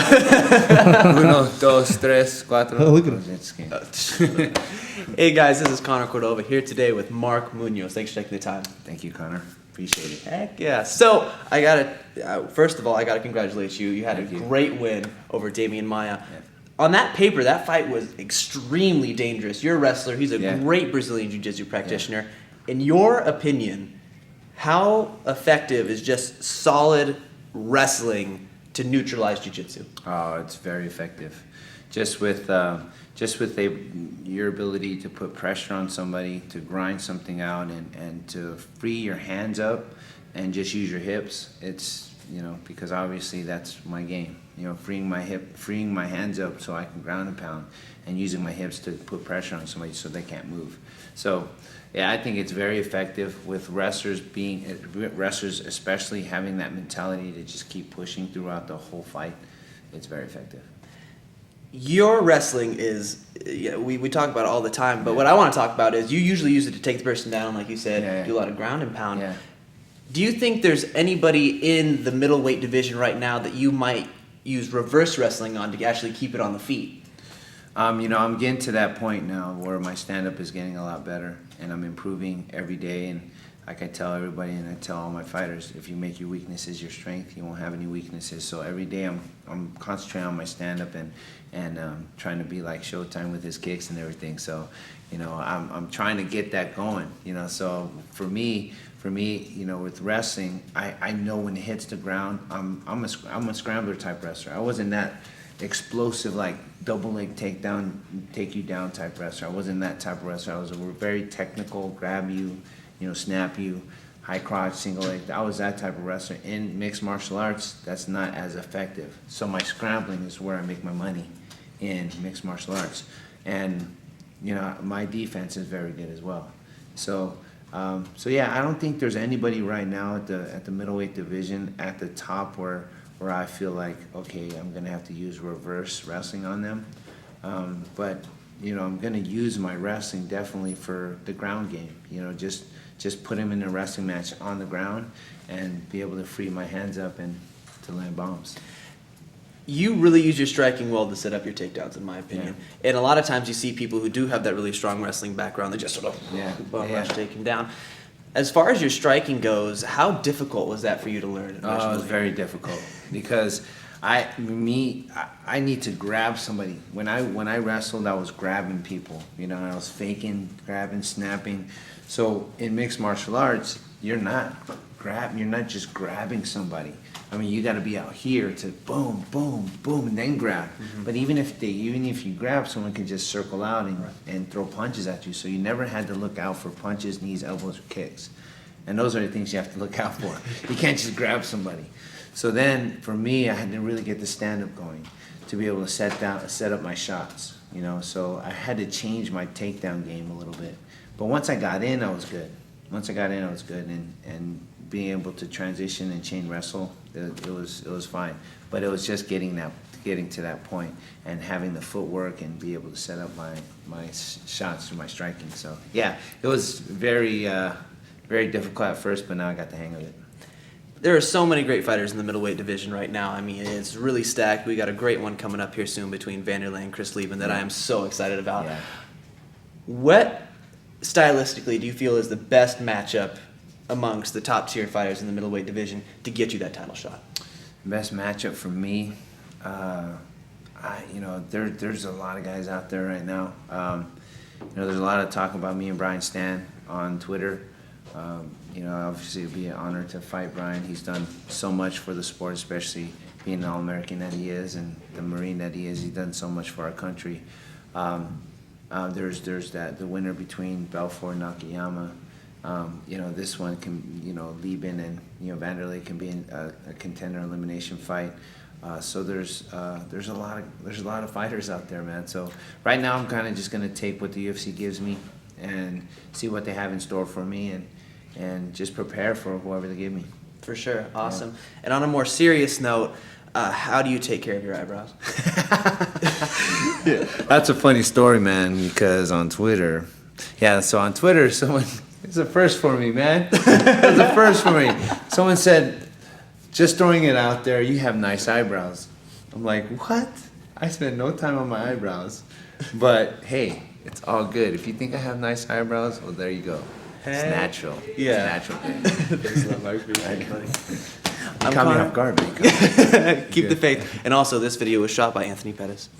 Uno, dos, tres, cuatro. Oh, look at him. Hey guys, this is Connor Cordova here today with Mark Munoz. Thanks for taking the time. Thank you, Connor. Appreciate it. Heck yeah. So, first of all, I gotta congratulate you. You had a great win over Damian Maia. Yeah. On that paper, that fight was extremely dangerous. You're a wrestler. He's a great Brazilian Jiu-Jitsu practitioner. In your opinion, how effective is just solid wrestling to neutralize Jiu-Jitsu? Oh, it's very effective. Just with your ability to put pressure on somebody, to grind something out, and to free your hands up and just use your hips. It's, because obviously that's my game. Freeing my hands up so I can ground and pound, and using my hips to put pressure on somebody so they can't move. So, yeah, I think it's very effective with wrestlers especially having that mentality to just keep pushing throughout the whole fight. It's very effective. Your wrestling is, we talk about it all the time, but what I want to talk about is you usually use it to take the person down, like you said, do a lot of ground and pound. Yeah. Do you think there's anybody in the middleweight division right now that you might use reverse wrestling on to actually keep it on the feet? I'm getting to that point now where my stand-up is getting a lot better, and I'm improving every day. And like I tell everybody, and I tell all my fighters, if you make your weaknesses your strength, you won't have any weaknesses. So every day I'm concentrating on my stand-up and trying to be like Showtime with his kicks and everything. So, I'm trying to get that going. So for me, with wrestling, I know when it hits the ground, I'm a scrambler type wrestler. I wasn't that explosive, like double leg takedown, take you down type wrestler. I wasn't that type of wrestler. I was a very technical, grab you, snap you, high crotch, single leg. I was that type of wrestler. In mixed martial arts, that's not as effective. So my scrambling is where I make my money in mixed martial arts. And, my defense is very good as well. So yeah, I don't think there's anybody right now at the middleweight division at the top where I feel like, okay, I'm gonna have to use reverse wrestling on them. But I'm gonna use my wrestling definitely for the ground game. Just put him in a wrestling match on the ground and be able to free my hands up and to land bombs. You really use your striking well to set up your takedowns, in my opinion. Yeah. And a lot of times you see people who do have that really strong wrestling background, they just sort of bum rush, take him down. As far as your striking goes, how difficult was that for you to learn? Oh, it was very difficult because I need to grab somebody. When I wrestled, I was grabbing people. I was faking, grabbing, snapping. So in mixed martial arts, you're not just grabbing somebody. You got to be out here to boom, boom, boom, and then grab. Mm-hmm. But even if you grab, someone can just circle out and throw punches at you. So you never had to look out for punches, knees, elbows, or kicks. And those are the things you have to look out for. You can't just grab somebody. So then, for me, I had to really get the stand-up going to be able to set up my shots. So I had to change my takedown game a little bit. But once I got in, I was good. And being able to transition and chain wrestle, it was fine. But it was just getting to that point and having the footwork and be able to set up my shots through my striking. So yeah, it was very very difficult at first, but now I got the hang of it. There are so many great fighters in the middleweight division right now. It's really stacked. We got a great one coming up here soon between Vanderlei and Chris Lieben that I am so excited about. Yeah. What stylistically do you feel is the best matchup amongst the top tier fighters in the middleweight division to get you that title shot? Best matchup for me, there's a lot of guys out there right now. There's a lot of talk about me and Brian Stan on Twitter. Obviously it'd be an honor to fight Brian. He's done so much for the sport, especially being the All-American that he is and the Marine that he is. He's done so much for our country. There's the winner between Belfort and Nakayama. This one can, Lieben and Vanderlei can be a contender elimination fight. So there's a lot of fighters out there, man. So right now I'm kind of just gonna take what the UFC gives me and see what they have in store for me and just prepare for whoever they give me. For sure, awesome. Yeah. And on a more serious note, how do you take care of your eyebrows? Yeah, that's a funny story, man. Because on Twitter, someone. It's a first for me, man. It's a first for me. Someone said, just throwing it out there, you have nice eyebrows. I'm like, what? I spend no time on my eyebrows. But hey, it's all good. If you think I have nice eyebrows, well, there you go. It's natural. Yeah. It's a natural thing. Thanks a lot, Mark. You caught me off guard, man. Keep the faith. And also, this video was shot by Anthony Pettis.